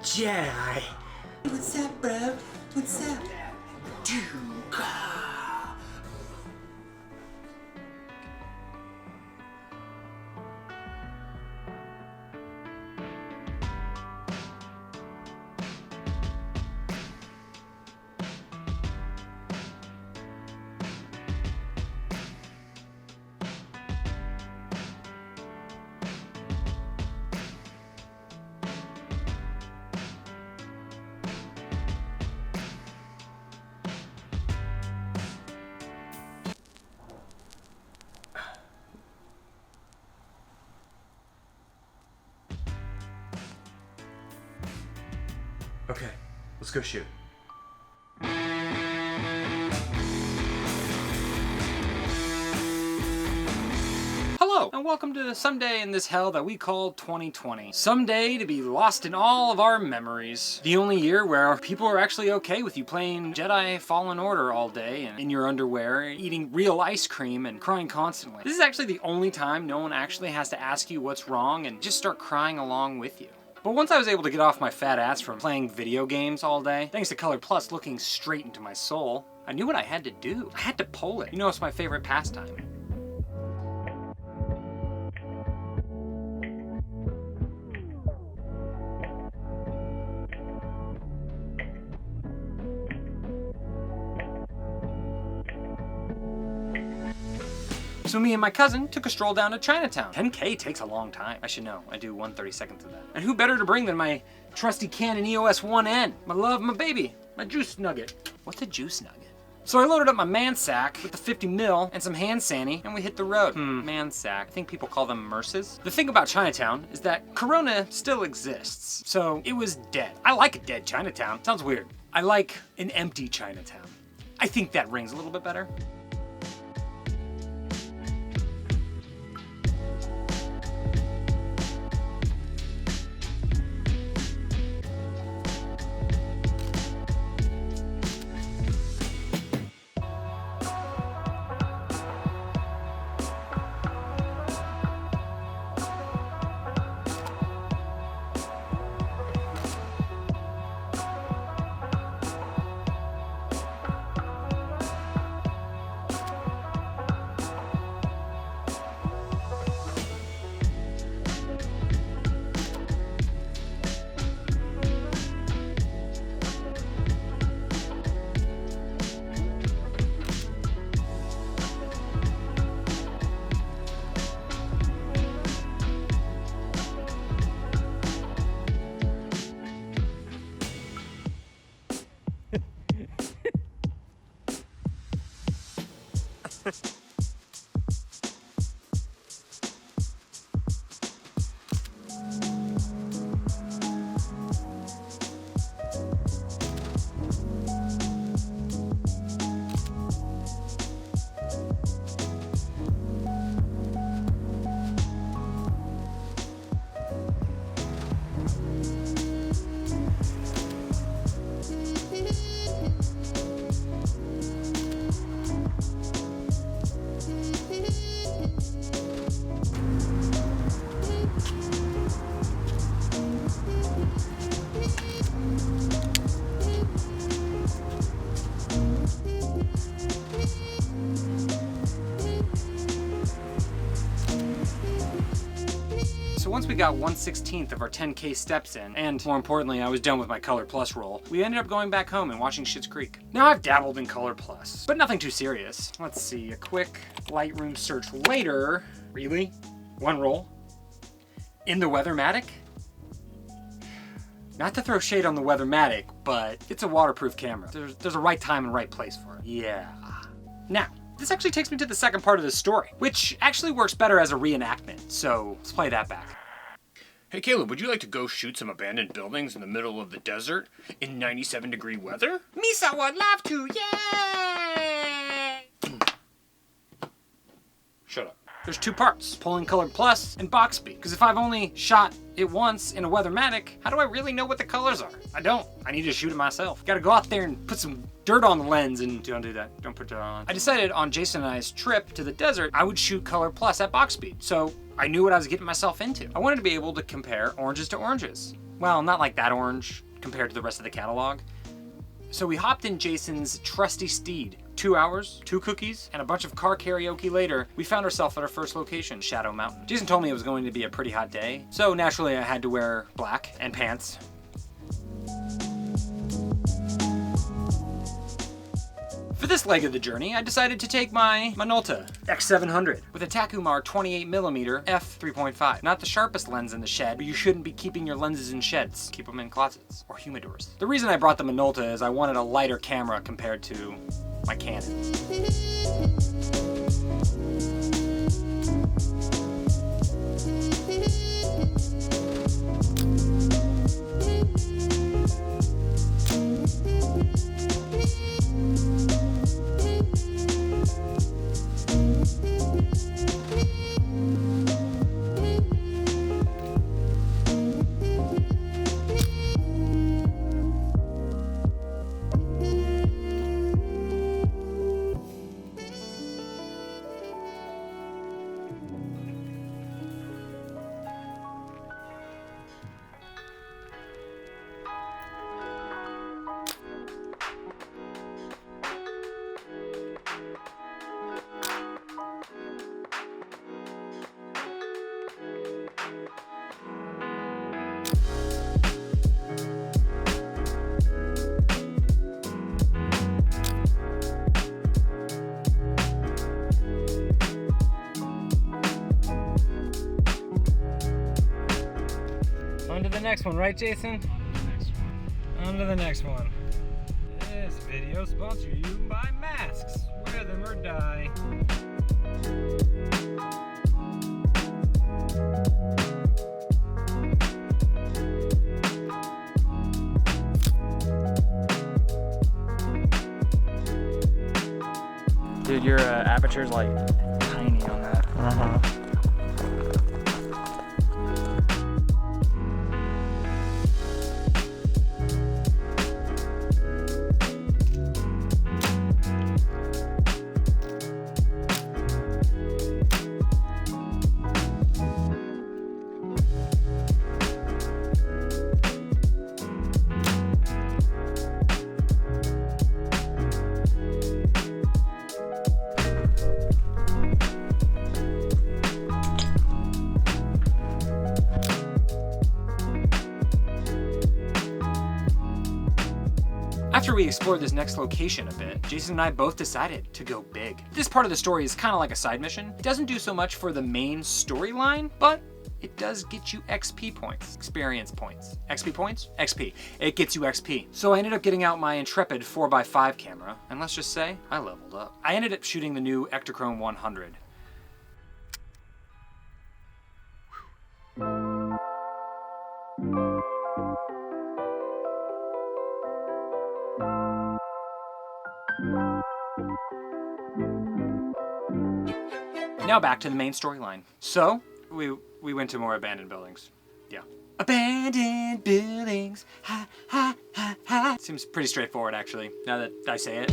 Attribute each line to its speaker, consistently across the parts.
Speaker 1: Jedi.
Speaker 2: What's up, bro? What's up?
Speaker 1: Okay, let's go shoot.
Speaker 3: Hello, and welcome to someday in this hell that we call 2020. Someday to be lost in all of our memories. The only year where people are actually okay with you playing Jedi Fallen Order all day and in your underwear, eating real ice cream and crying constantly. This is actually the only time no one actually has to ask you what's wrong and just start crying along with you. But once I was able to get off my fat ass from playing video games all day, thanks to Color Plus looking straight into my soul, I knew what I had to do. I had to pull it. You know, it's my favorite pastime. So me and my cousin took a stroll down to Chinatown. 10K takes a long time. I should know, I do 1/32 of that. And who better to bring than my trusty Canon EOS 1N? My love, my baby, my juice nugget. What's a juice nugget? So I loaded up my man sack with the 50 mil and some hand sani, and we hit the road. Man sack. I think people call them merces. The thing about Chinatown is that Corona still exists. So it was dead. I like a dead Chinatown. Sounds weird. I like an empty Chinatown. I think that rings a little bit better. So once we got 1/16 of our 10K steps in, and more importantly, I was done with my Color Plus roll, we ended up going back home and watching Schitt's Creek. Now I've dabbled in Color Plus, but nothing too serious. Let's see, a quick Lightroom search later. Really? One roll? In the Weathermatic? Not to throw shade on the Weathermatic, but it's a waterproof camera. There's a right time and right place for it. Yeah. Now, this actually takes me to the second part of the story, which actually works better as a reenactment, so let's play that back.
Speaker 4: Hey Caleb, would you like to go shoot some abandoned buildings in the middle of the desert in 97-degree weather?
Speaker 3: Misa would love to, yay!
Speaker 4: Shut up.
Speaker 3: There's two parts, Pulling Kodak Plus and box speed. Because if I've only shot it once in a Weathermatic, how do I really know what the colors are? I don't. I need to shoot it myself. Gotta go out there and put some dirt on the lens, and don't do that. Don't put dirt on. I decided on Jason and I's trip to the desert, I would shoot Color Plus at box speed. So I knew what I was getting myself into. I wanted to be able to compare oranges to oranges. Well, not like that orange compared to the rest of the catalog. So we hopped in Jason's trusty steed. 2 hours, 2 cookies, and a bunch of car karaoke later, we found ourselves at our first location, Shadow Mountain. Jason told me it was going to be a pretty hot day, so naturally I had to wear black and pants. For this leg of the journey, I decided to take my Minolta X700 with a Takumar 28mm f3.5. Not the sharpest lens in the shed, but you shouldn't be keeping your lenses in sheds. Keep them in closets or humidors. The reason I brought the Minolta is I wanted a lighter camera compared to my Canon. On to the next one, right, Jason? On to the next one. This video sponsored you by masks. Wear them or die. Dude, your aperture's like tiny on that. After we explored this next location a bit, Jason and I both decided to go big. This part of the story is kind of like a side mission. It doesn't do so much for the main storyline, but it does get you XP points, experience points. XP points? XP. It gets you XP. So I ended up getting out my Intrepid 4x5 camera, and let's just say, I leveled up. I ended up shooting the new Ektachrome 100. Now back to the main storyline. So, we went to more abandoned buildings. Yeah. Abandoned buildings, ha, ha, ha, ha. Seems pretty straightforward, actually, now that I say it.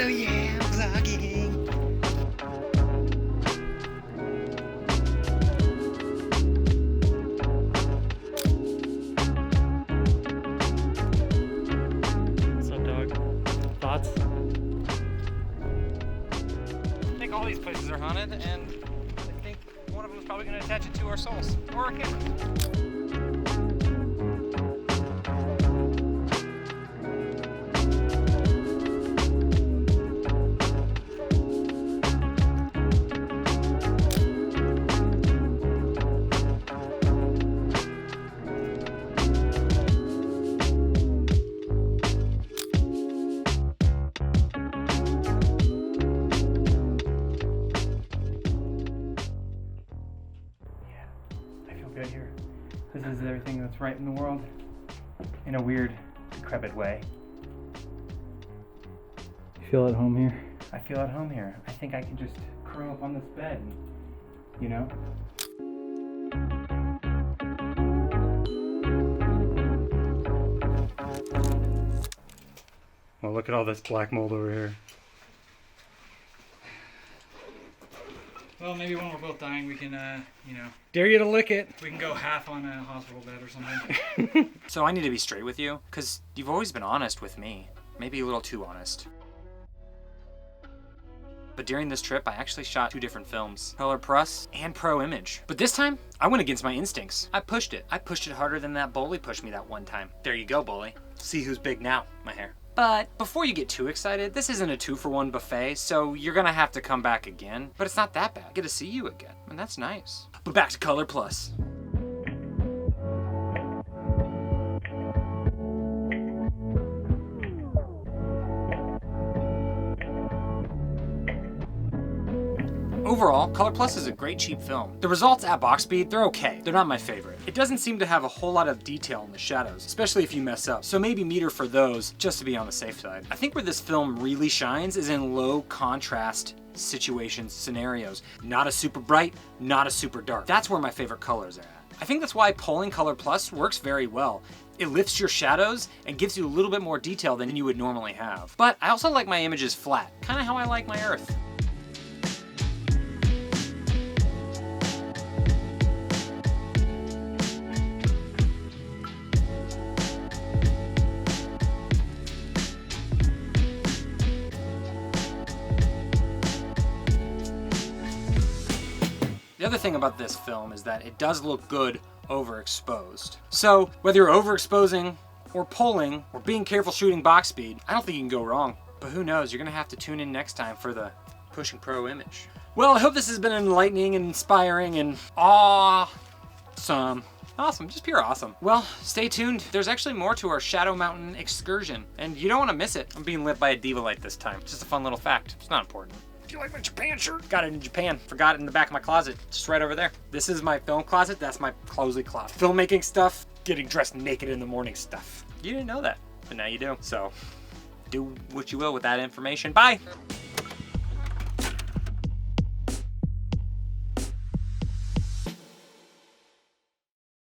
Speaker 3: Oh yeah, I'm vlogging. What's up, dog? Thoughts? I think all these places are haunted, and I think one of them is probably going to attach it to our souls. Or our camera. world in a weird, decrepit way. You feel at home here? I feel at home here. I think I can just curl up on this bed and, you know? Well, look at all this black mold over here.
Speaker 5: Well, maybe when we're both dying, we can,
Speaker 3: Dare you to lick it.
Speaker 5: we can go half on a hospital bed or something.
Speaker 3: So I need to be straight with you, because you've always been honest with me. Maybe a little too honest. But during this trip, I actually shot 2 different films, Color Plus and Pro Image. But this time, I went against my instincts. I pushed it. I pushed it harder than that bully pushed me that one time. There you go, bully. See who's big now, my hair. But before you get too excited, this isn't a 2-for-1 buffet, so you're gonna have to come back again. But it's not that bad. I get to see you again, and that's nice. But back to Color Plus. Overall, Color Plus is a great cheap film. The results at box speed, they're okay. They're not my favorite. It doesn't seem to have a whole lot of detail in the shadows, especially if you mess up. So maybe meter for those, just to be on the safe side. I think where this film really shines is in low contrast situations, scenarios. Not a super bright, not a super dark. That's where my favorite colors are at. I think that's why Pulling Color Plus works very well. It lifts your shadows and gives you a little bit more detail than you would normally have. But I also like my images flat, kind of how I like my earth. The other thing about this film is that it does look good overexposed. So whether you're overexposing or pulling or being careful shooting box speed, I don't think you can go wrong. But who knows, you're gonna have to tune in next time for the Pushing Pro Image. Well, I hope this has been enlightening and inspiring and awesome. Awesome, just pure awesome. Well, stay tuned. There's actually more to our Shadow Mountain excursion, and you don't want to miss it. I'm being lit by a diva light this time. Just a fun little fact. It's not important. Do you like my Japan shirt? Got it in Japan. Forgot it in the back of my closet. Just right over there. This is my film closet. That's my closet closet. Filmmaking stuff, getting dressed naked in the morning stuff. You didn't know that, but now you do. So do what you will with that information. Bye.